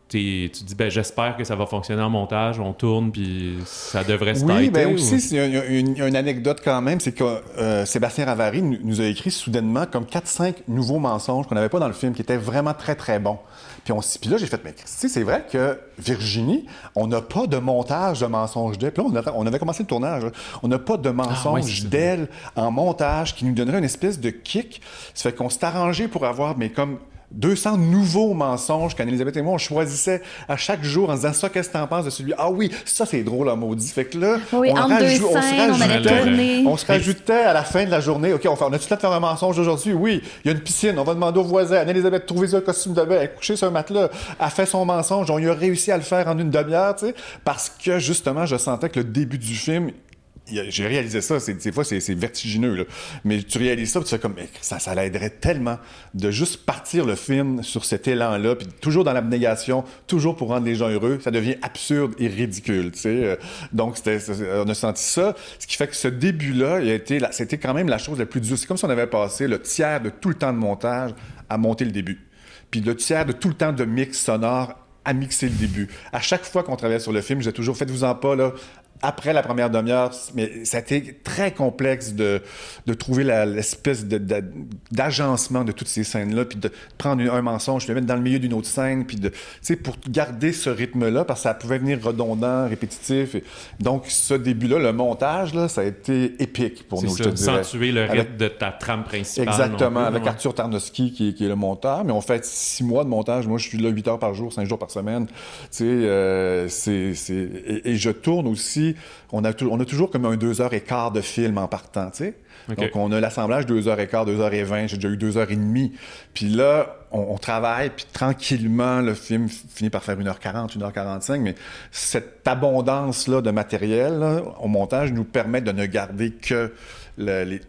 tu te dis, j'espère que ça va fonctionner en montage, on tourne, puis ça devrait se
Oui,
têter,
aussi, il y a une anecdote quand même, c'est que Sébastien Ravary nous a écrit soudainement comme 4-5 nouveaux mensonges qu'on n'avait pas dans le film, qui étaient vraiment très, très bons. Puis là, j'ai fait, mais Christy, c'est vrai que Virginie, on n'a pas de montage de mensonges d'elle. Puis là, on avait commencé le tournage. Là. On n'a pas de mensonges d'elle en montage qui nous donnerait une espèce de kick. Ça fait qu'on s'est arrangé pour avoir, mais comme 200 nouveaux mensonges qu'Anne-Élisabeth et moi, on choisissait à chaque jour en disant ça, qu'est-ce que t'en penses de celui? Ah oui, ça, c'est drôle, là, maudit. Fait que là,
oui, on
se rajoutait à la fin de la journée, OK, on a-tu le temps de faire un mensonge aujourd'hui? Oui, il y a une piscine, on va demander aux voisins. Anne-Élisabeth, trouvez un costume de bain, elle est couchée sur un matelas, elle fait son mensonge, on y a réussi à le faire en une demi-heure, tu sais, parce que, justement, je sentais que le début du film, j'ai réalisé ça, des fois c'est vertigineux, là. Mais tu réalises ça, puis tu fais comme, ça l'aiderait tellement de juste partir le film sur cet élan-là, puis toujours dans l'abnégation, toujours pour rendre les gens heureux, ça devient absurde et ridicule, tu sais. Donc, on a senti ça, ce qui fait que ce début-là, c'était quand même la chose la plus dure. C'est comme si on avait passé le tiers de tout le temps de montage à monter le début, puis le tiers de tout le temps de mix sonore à mixer le début. À chaque fois qu'on travaillait sur le film, j'ai toujours, faites-vous-en pas, là, après la première demi-heure, mais ça a été très complexe de trouver l'espèce d'agencement de toutes ces scènes-là, puis de prendre un mensonge, puis le mettre dans le milieu d'une autre scène, puis pour garder ce rythme-là, parce que ça pouvait venir redondant, répétitif. Donc, ce début-là, le montage, là, ça a été épique pour nous, je te dirais.
Sans tuer le rythme de ta trame principale.
Exactement, avec Arthur Tarnowski, qui est le monteur, mais on fait 6 mois de montage. Moi, je suis là 8 heures par jour, 5 jours par semaine. Tu sais, et je tourne aussi. On a toujours comme un 2h15 de film en partant, tu sais. Okay. Donc, on a l'assemblage 2h15, 2h20, j'ai déjà eu 2h30. Puis là, on travaille, puis tranquillement, le film finit par faire 1h40, 1h45, mais cette abondance-là de matériel, là, au montage, nous permet de ne garder que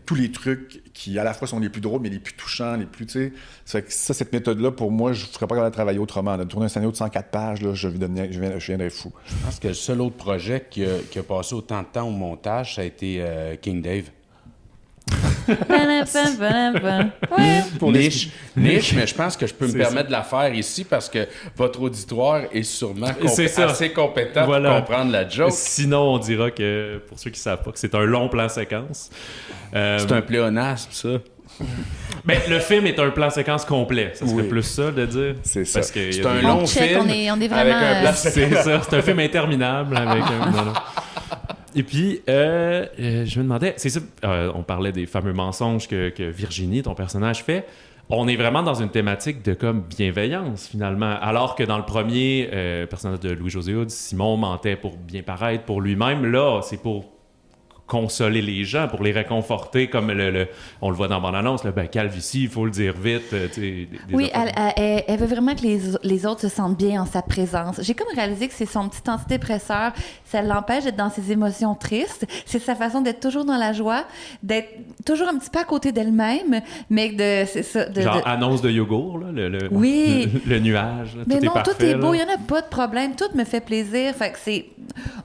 tous les trucs qui, à la fois, sont les plus drôles, mais les plus touchants, les plus, tu sais. Ça, cette méthode-là, pour moi, je ne ferais pas capable de travailler autrement. De tourner un scénario de 104 pages, là, je viendrais fou.
Je pense que le seul autre projet qui a passé autant de temps au montage, ça a été King Dave. Niche, mais je pense que je peux me permettre de la faire ici parce que votre auditoire est sûrement assez compétent pour comprendre la joke.
Sinon, on dira que, pour ceux qui ne savent pas, que c'est un long plan séquence.
C'est un pléonasme, ça.
Ben, le film est un plan séquence complet. Ça serait plus ça de dire.
C'est ça.
Parce que
c'est un long film
on est vraiment...
avec un plan séquence.
C'est ça. C'est un film interminable avec un... Non. Et puis, je me demandais, c'est ça, on parlait des fameux mensonges que Virginie, ton personnage, fait. On est vraiment dans une thématique de comme bienveillance, finalement. Alors que dans le premier personnage de Louis-José Hood, Simon mentait pour bien paraître pour lui-même. Là, c'est pour consoler les gens, pour les réconforter, comme on le voit dans bande-annonce, calvitie, il faut le dire vite.
Oui, elle veut vraiment que les autres se sentent bien en sa présence. J'ai comme réalisé que c'est son petit antidépresseur, ça l'empêche d'être dans ses émotions tristes. C'est sa façon d'être toujours dans la joie, d'être toujours un petit peu à côté d'elle-même, mais c'est ça.
Annonce de yogourt, là,
oui.
le nuage. Là,
mais
tout
non,
est parfait,
tout est beau,
là.
il n'y en a pas de problème, tout me fait plaisir. Fait que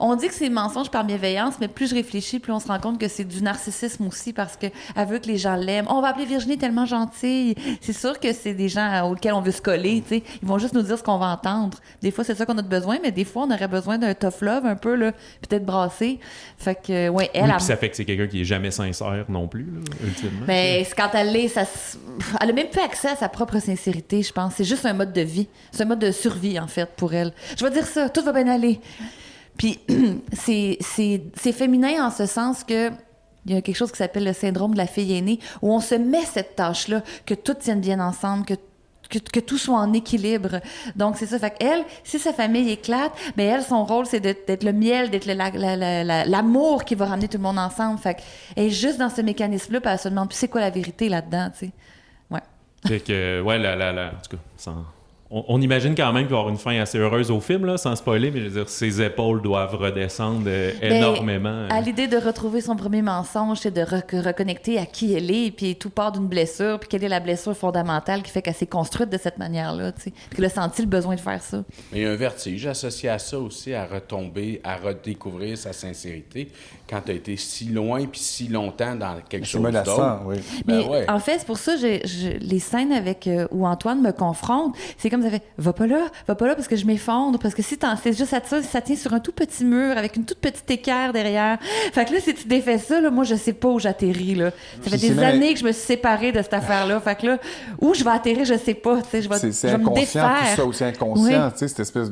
On dit que c'est mensonge par bienveillance, mais plus je réfléchis, plus on se rend compte que c'est du narcissisme aussi parce qu'elle veut que les gens l'aiment. On va appeler Virginie tellement gentille. C'est sûr que c'est des gens auxquels on veut se coller, tu sais. Ils vont juste nous dire ce qu'on va entendre. Des fois, c'est ça qu'on a besoin, mais des fois, on aurait besoin d'un tough love un peu, là, peut-être brassé. Fait que, ouais, elle...
Oui, puis ça fait que c'est quelqu'un qui est jamais sincère non plus, là, ultimement.
Mais quand elle l'est, elle a même plus accès à sa propre sincérité, je pense. C'est juste un mode de vie. C'est un mode de survie, en fait, pour elle. Je vais dire ça, tout va bien aller. Puis c'est féminin en ce sens que il y a quelque chose qui s'appelle le syndrome de la fille aînée, où on se met cette tâche-là, que tout tienne bien ensemble, que tout soit en équilibre. Donc, c'est ça. Fait qu'elle, si sa famille éclate, ben elle, son rôle, c'est d'être le miel, d'être l'amour qui va ramener tout le monde ensemble. Fait qu'elle est juste dans ce mécanisme-là, puis elle se demande plus c'est quoi la vérité là-dedans, tu sais. Ouais.
Fait que, ouais, en tout cas, on imagine quand même qu'il va y avoir une fin assez heureuse au film, là, sans spoiler, mais je veux dire, ses épaules doivent redescendre énormément.
À l'idée de retrouver son premier mensonge, c'est de reconnecter à qui elle est, puis tout part d'une blessure, puis quelle est la blessure fondamentale qui fait qu'elle s'est construite de cette manière-là, tu sais, puis qu'elle a senti le besoin de faire ça.
Mais il y a un vertige associé à ça aussi, à retomber, à redécouvrir sa sincérité quand tu as été si loin puis si longtemps dans quelque chose d'autre.
Oui.
Mais
ouais.
en fait, c'est pour ça les scènes avec où Antoine me confronte, c'est comme ça fait va pas là parce que je m'effondre, parce que si c'est juste à ça tient sur un tout petit mur avec une toute petite équerre derrière. Fait que là, si tu défais ça, là, moi, je sais pas où j'atterris, là. Ça fait des années que je me suis séparée de cette affaire-là. Fait que là, où je vais atterrir, je sais pas, tu sais, je vais
c'est
me
inconscient,
défaire.
tout ça aussi inconscient,
Oui.
tu sais, cette espèce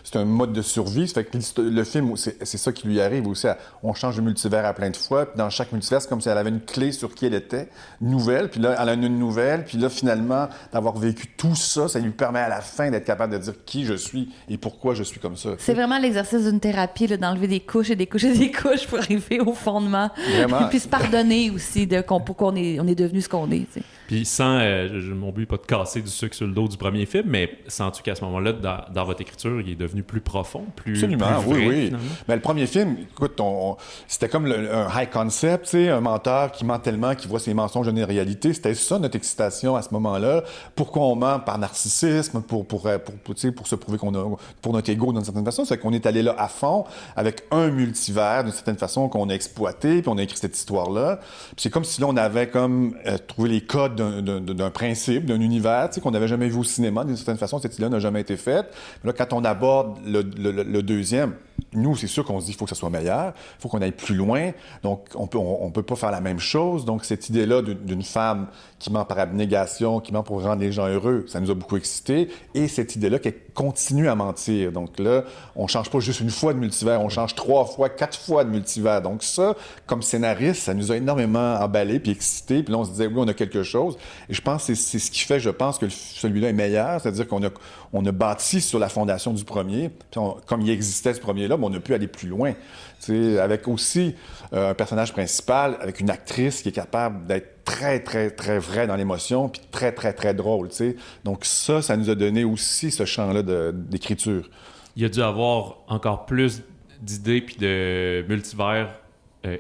c'est un mode de survie. Ça fait que le film, c'est ça qui lui arrive aussi. On change de multivers à plein de fois, puis dans chaque multivers, c'est comme si elle avait une clé sur qui elle était, nouvelle, puis là, elle a une nouvelle, puis là, finalement, d'avoir vécu tout ça, ça lui permet à la fin d'être capable de dire qui je suis et pourquoi je suis comme ça.
C'est vraiment l'exercice d'une thérapie, là, d'enlever des couches et des couches et des couches pour arriver au fondement.
Vraiment.
Puis se pardonner aussi pourquoi on est devenu ce qu'on est, tu sais.
Puis sans, mon but n'est pas de casser du sucre sur le dos du premier film, mais sens-tu qu'à ce moment-là, dans votre écriture, il est devenu plus profond,
Absolument,
plus vrai,
oui.
finalement?
Mais le premier film, écoute, c'était comme un high concept, tu sais, un menteur qui ment tellement qu'il voit ses mensonges devenir réalité. C'était ça notre excitation à ce moment-là. Pourquoi on ment par narcissisme, pour se prouver pour notre ego d'une certaine façon. C'est qu'on est allé là à fond avec un multivers d'une certaine façon qu'on a exploité, puis on a écrit cette histoire-là. Puis c'est comme si là on avait comme trouvé les codes d'un principe, d'un univers, tu sais, qu'on n'avait jamais vu au cinéma. D'une certaine façon, cette idée-là n'a jamais été faite. Mais là, quand on aborde le deuxième, nous, c'est sûr qu'on se dit qu'il faut que ça soit meilleur, il faut qu'on aille plus loin. Donc, on peut pas faire la même chose. Donc, cette idée-là d'une femme qui ment par abnégation, qui ment pour rendre les gens heureux, ça nous a beaucoup excités. Et cette idée-là qu'elle continue à mentir. Donc là, on change pas juste une fois de multivers, on change 3 fois, 4 fois de multivers. Donc ça, comme scénariste, ça nous a énormément emballé puis excité. Puis là, on se disait, oui, on a quelque chose. Et je pense que c'est ce qui fait, je pense, que celui-là est meilleur. C'est-à-dire qu'on a bâti sur la fondation du premier. Puis comme il existait ce premier-là, on a pu aller plus loin. T'sais, avec aussi un personnage principal, avec une actrice qui est capable d'être très, très, très vraie dans l'émotion, puis très, très, très drôle. T'sais. Donc ça nous a donné aussi ce champ-là d'écriture.
Il y a dû avoir encore plus d'idées puis de multivers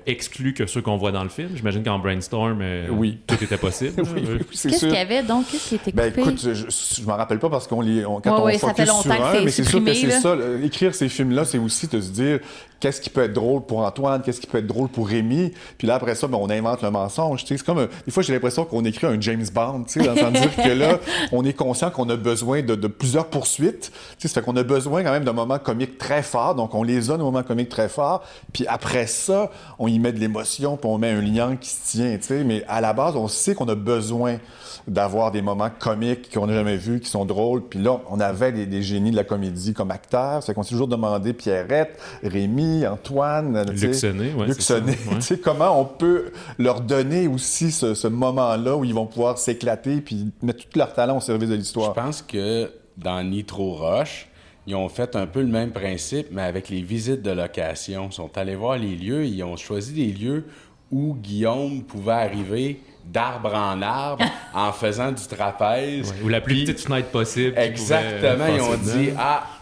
exclus que ceux qu'on voit dans le film. J'imagine qu'en brainstorm,
oui.
tout était possible.
oui, c'est
Qu'est-ce
sûr.
qu'il y avait donc? Qu'est-ce qui était coupé?
Ben écoute, je m'en rappelle pas parce quand on
ça fait
focus
longtemps
sur
que c'est
mais c'est sûr que
supprimé,
c'est ça. Écrire ces films-là, c'est aussi de se dire qu'est-ce qui peut être drôle pour Antoine, qu'est-ce qui peut être drôle pour Rémi. Puis là, après ça, on invente le mensonge. C'est comme des fois, j'ai l'impression qu'on écrit un James Bond, dans le dire que là, on est conscient qu'on a besoin de plusieurs poursuites. Ça fait qu'on a besoin quand même d'un moment comique très fort. Donc, on les a, nos moments comiques très forts. Puis après ça, on y met de l'émotion, puis on met un lien qui se tient. Mais à la base, on sait qu'on a besoin d'avoir des moments comiques qu'on n'a jamais vus, qui sont drôles. Puis là, on avait des génies de la comédie comme acteurs. C'est qu'on s'est toujours demandé Pierrette, Rémi, Antoine,
Luxonné,
comment on peut leur donner aussi ce moment-là où ils vont pouvoir s'éclater puis mettre tout leur talent au service de l'histoire.
Je pense que dans Nitro Rush, ils ont fait un peu le même principe, mais avec les visites de location. Ils sont allés voir les lieux, ils ont choisi des lieux où Guillaume pouvait arriver d'arbre en arbre en faisant du trapèze.
Ouais, ou la plus petite fenêtre possible.
Exactement. Ils ont dit,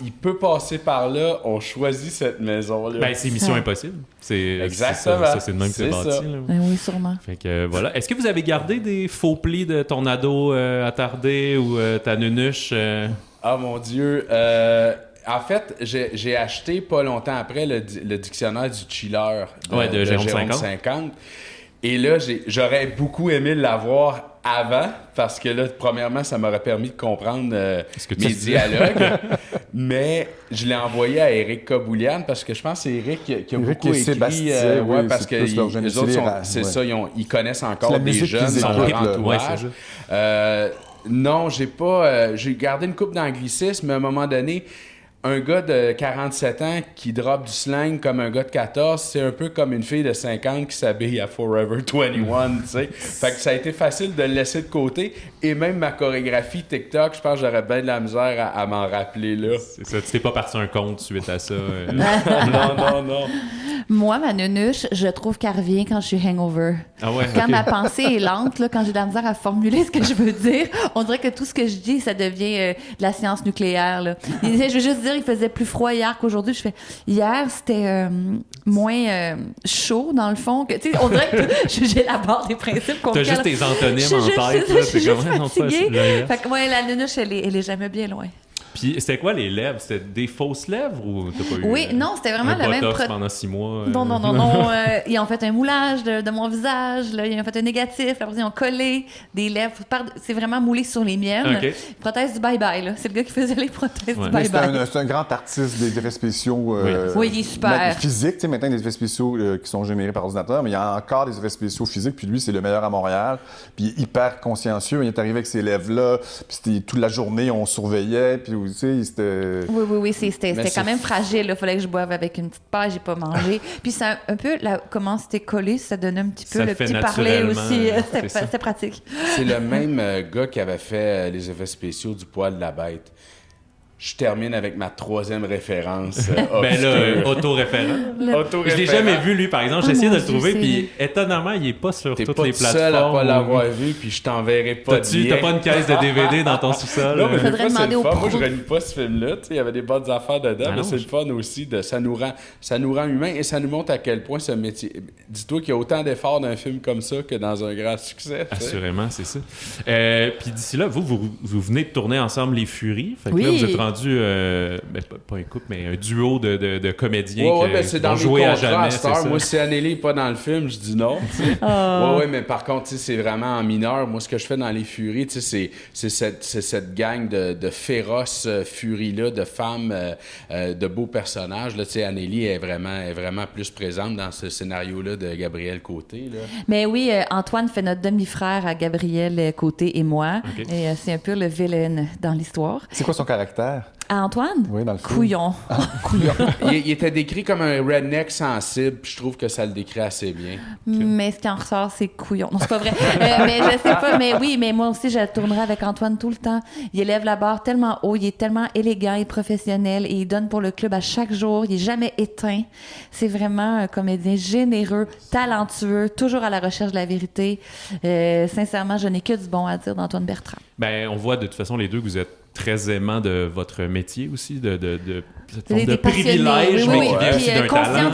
il peut passer par là, on choisit cette maison-là.
Ben, c'est Mission Impossible.
Exactement.
Ça, c'est le même que c'est bâti.
Oui, sûrement.
Fait que, voilà. Est-ce que vous avez gardé des faux plis de ton ado attardé ou ta nunuche?
Ah mon Dieu. En fait, j'ai acheté pas longtemps après le dictionnaire du chiller
de Jérôme
50. Et là, j'aurais beaucoup aimé l'avoir avant, parce que là, premièrement, ça m'aurait permis de comprendre mes dialogues. Mais je l'ai envoyé à Éric Kaboulian, parce que je pense que c'est Éric qui a beaucoup écrit.
Sébastien,
parce que les autres, ils connaissent encore des jeunes dans leur entourage. Non, j'ai gardé une coupe d'anglicisme, mais à un moment donné, un gars de 47 ans qui drop du slang comme un gars de 14, c'est un peu comme une fille de 50 qui s'habille à Forever 21, tu sais. Fait que ça a été facile de le laisser de côté. Et même ma chorégraphie TikTok, je pense que j'aurais bien de la misère à m'en rappeler là.
C'est ça, tu t'es pas parti un compte suite à ça.
Non.
Moi, ma nunuche, je trouve qu'elle revient quand je suis hangover.
Ah ouais,
quand ma pensée est lente, là, quand j'ai de la misère à formuler ce que je veux dire, on dirait que tout ce que je dis, ça devient de la science nucléaire. Là. Je veux juste dire, il faisait plus froid hier qu'aujourd'hui. Je fais, hier, c'était moins chaud, dans le fond. Que, on dirait que j'élabore des principes.
T'as juste tes antonymes en tête.
Je suis juste fatiguée. Fait que, ouais, la nunuche, elle est jamais bien loin.
Puis c'était quoi les lèvres? C'était des fausses lèvres ou t'as pas eu?
Oui, non, c'était vraiment
un
le même...
pendant 6 mois?
Non. Ils ont fait un moulage de mon visage, là, ils ont fait un négatif, après ils ont collé des lèvres. C'est vraiment moulé sur les miennes.
Okay.
Prothèse du bye-bye, là. C'est le gars qui faisait les prothèses du bye-bye.
C'est un grand artiste des effets spéciaux.
Oui, il est super.
Physique, tu sais, maintenant, des effets spéciaux qui sont générés par ordinateur, mais il y a encore des effets spéciaux physiques, puis lui, c'est le meilleur à Montréal. Puis hyper consciencieux, il est arrivé avec ces lèvres-là, puis c'était toute la journée, on surveillait, puis tu sais, c'était...
Oui, c'était quand même fragile. Il fallait que je boive avec une petite paille, j'ai pas mangé. Puis c'est un peu comment c'était collé, ça donnait un petit peu le petit parler aussi. C'était pratique.
C'est le même gars qui avait fait les effets spéciaux du poil de la bête. Je termine avec ma 3e référence.
Ben là, autoréférent. Je l'ai jamais vu, lui, par exemple. J'ai essayé de le trouver, puis étonnamment, il est pas sur toutes les plateformes. T'es pas seul à
pas l'avoir vu, puis je t'enverrai pas de lien.
T'as pas une caisse de DVD dans ton sous-sol?
Non, mais
faudrait demander au pro.
Moi, je relis pas ce film-là. Il y avait des bonnes affaires dedans, mais c'est le fun aussi. Ça nous rend humains et ça nous montre à quel point ce métier... Dis-toi qu'il y a autant d'efforts dans un film comme ça que dans un grand succès.
Assurément, c'est ça. Puis d'ici là, vous venez de tourner ensemble Les Furies. Fait que là, vous êtes rendu, pas un couple, mais un duo de comédiens qui vont jouer à jamais.
Moi, si Anneli n'est pas dans le film, je dis non. Oui, mais par contre, c'est vraiment en mineur. Moi, ce que je fais dans Les Furies, c'est cette gang de féroces furies-là, de femmes, de beaux personnages. Là, Anneli est vraiment plus présente dans ce scénario-là de Gabriel Côté. Là.
Mais oui, Antoine fait notre demi-frère à Gabriel Côté et moi. Okay. Et c'est un peu le vilain dans l'histoire.
C'est quoi son caractère?
À Antoine?
Oui, dans le film.
Couillon.
Couillon.
il était décrit comme un redneck sensible, puis je trouve que ça le décrit assez bien.
Mais ce qui en ressort, c'est couillon. Non, c'est pas vrai. Mais je sais pas. Mais oui, mais moi aussi, je tournerai avec Antoine tout le temps. Il élève la barre tellement haut, il est tellement élégant et professionnel, et il donne pour le club à chaque jour. Il est jamais éteint. C'est vraiment un comédien généreux, talentueux, toujours à la recherche de la vérité. Sincèrement, je n'ai que du bon à dire d'Antoine Bertrand.
Ben, on voit de toute façon les deux que vous êtes très aimants de votre métier aussi, de cette forme de privilège, mais qui vient aussi d'un talent.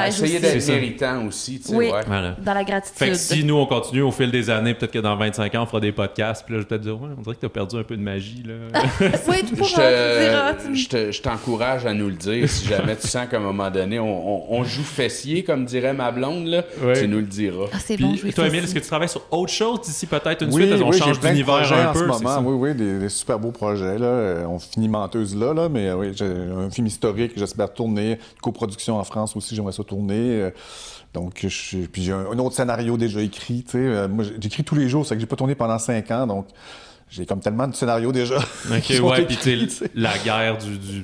Essayer d'être méritant aussi, tu sais.
Oui,
voilà.
Dans la gratitude.
Fait que si nous, on continue au fil des années, peut-être que dans 25 ans, on fera des podcasts, puis là, je vais peut-être dire, on dirait que t'as perdu un peu de magie, là.
Oui, tu pourras, tu diras.
Je t'encourage à nous le dire, si jamais tu sens qu'à un moment donné, on joue fessier, comme dirait ma blonde, là, tu nous le diras.
Ah, c'est
puis,
bon, jouer
toi, Émile, est-ce que tu travailles sur autre chose d'ici peut-être une suite? On change d'univers un peu,
c'est ça? Oui, des super beaux projets, là. On finit Menteuse là, mais oui, j'ai un film historique que j'espère tourner, une coproduction en France aussi, j'aimerais ça tourner. Donc, puis j'ai un autre scénario déjà écrit, tu sais. Moi, j'écris tous les jours, c'est que j'ai pas tourné pendant 5 ans, donc j'ai comme tellement de scénarios déjà.
OK, ouais, puis tu sais, la guerre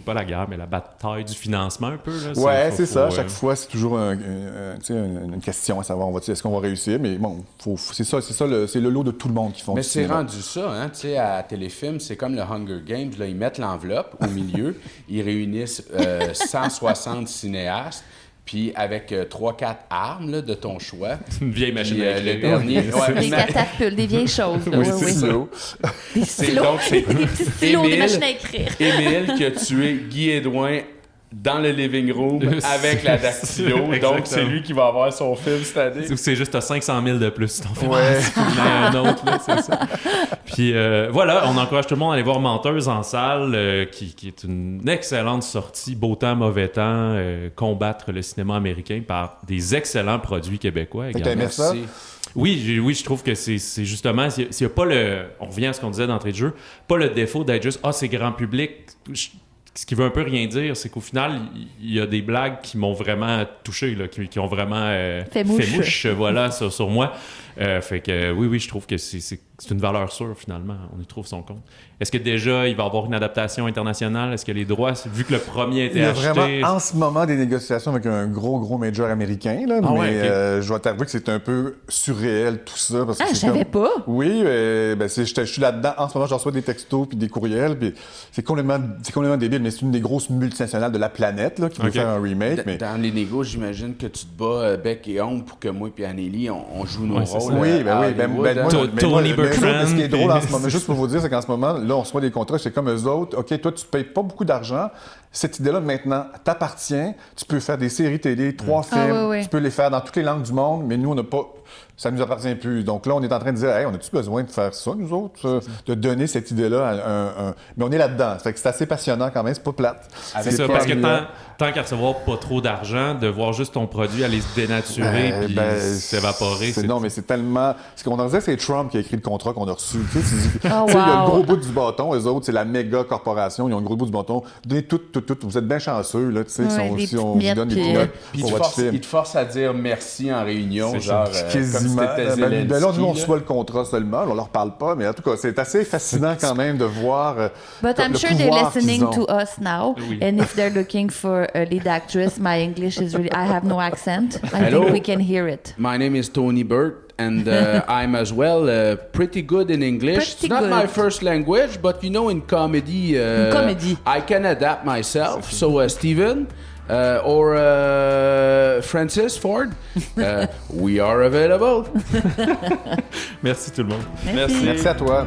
pas la guerre, mais la bataille du financement un peu, là.
Ouais, c'est ça. Chaque fois, c'est toujours une question à savoir, est-ce qu'on va réussir? Mais bon, c'est le lot de tout le monde qui font.
Mais c'est rendu ça, hein, tu sais, à Téléfilm, c'est comme le Hunger Games, là, ils mettent l'enveloppe au milieu, ils réunissent 160 cinéastes, puis avec 3-4 armes là, de ton choix.
Une vieille machine
à écrire. Le dernier,
des catapultes, des vieilles choses. Là,
oui, des stylos.
Des stylos.
Donc, c'est
des petits stylos, des machines à écrire.
Émile qui a tué Guy Edouin dans le living room avec la dactylo. Donc,
Exactement.
c'est lui qui va avoir son film cette année.
Ou c'est juste t'as 500 000 de plus ton film.
Ouais.
Un autre, là, c'est ça. Puis voilà, on encourage tout le monde à aller voir Menteuse en salle, qui est une excellente sortie, beau temps, mauvais temps, combattre le cinéma américain par des excellents produits québécois
Fait que
également.
t'as aimé ça?
Merci.
Oui, je trouve que c'est justement, s'il y a pas le, on revient à ce qu'on disait d'entrée de jeu, pas le défaut d'être juste, c'est grand public. Ce qui veut un peu rien dire, c'est qu'au final, il y a des blagues qui m'ont vraiment touché, là, qui ont vraiment
Fait mouche.
voilà, sur moi. Fait que oui, je trouve que c'est une valeur sûre, finalement. On y trouve son compte. Est-ce que déjà, il va y avoir une adaptation internationale? Est-ce que les droits, vu que le premier a été
Il y a
acheté...
vraiment en ce moment des négociations avec un gros major américain, là,
Ah
mais
ouais, ok.
je dois t'avouer que c'est un peu surréel tout ça. Parce que
Ah, je
c'est
savais
comme-
pas.
Oui, je suis là-dedans. En ce moment, je reçois des textos puis des courriels, puis c'est complètement débile, mais c'est une des grosses multinationales de la planète là, qui veut
Ok.
faire un remake. Mais...
Dans les négos, j'imagine que tu te bats bec et ongle pour que moi et Anneli, on joue nos
Ouais, c'est
rôles.
ça.
Oui,
à
moi,
Hollywood, hein.
Tony Bertrand,
ce qui est drôle en ce moment,
puis-
juste pour vous dire, c'est qu'en ce moment, là, on reçoit des contrats, c'est comme eux autres. OK, toi, tu payes pas beaucoup d'argent. Cette idée-là, maintenant, t'appartient. Tu peux faire des séries télé, 3
Ah,
films.
oui.
Tu peux les faire dans toutes les langues du monde, mais nous, on n'a pas. Ça nous appartient plus. Donc là, on est en train de dire, hey, on a-tu besoin de faire ça, nous autres, de donner cette idée-là à un. Mais on est là-dedans. Fait que c'est assez passionnant quand même, c'est pas plate.
C'est ça, parce que
pas-
tant qu'à recevoir pas trop d'argent, de voir juste ton produit aller se dénaturer puis s'évaporer.
Non, mais c'est tellement. Ce qu'on en disait, c'est Trump qui a écrit le contrat qu'on a reçu. Tu sais,
Oh,
il y a le
wow.
gros bout du bâton. Eux autres, c'est la méga corporation. Ils ont le gros bout du bâton. Donnez tout. Vous êtes bien chanceux, là, tu sais,
Ouais, des
si on
petites
vous donne des
miettes,
peanuts
Puis
pour
il
votre film.
te force à dire merci en réunion,
C'est
genre
ça.
Quasiment.
comme si t'étais
Ben là, nous, on
Zelensky,
reçoit le contrat seulement. On leur parle pas. Mais en tout cas, c'est assez fascinant quand même de voir.
But I'm
le
sure they're
pouvoir qu'ils
listening
ont.
to us now.
Oui.
And if they're looking for a lead actress, my English is really. I have no accent. I
Hello.
think we can hear it.
My name is Tony Burt, and I'm as well pretty good in English.
Pretty
It's not
good.
my first language, but you know, in comedy,
comedy.
I can adapt myself. So, Stephen or Francis Ford, we are available.
Merci tout le monde.
Merci.
Merci à toi.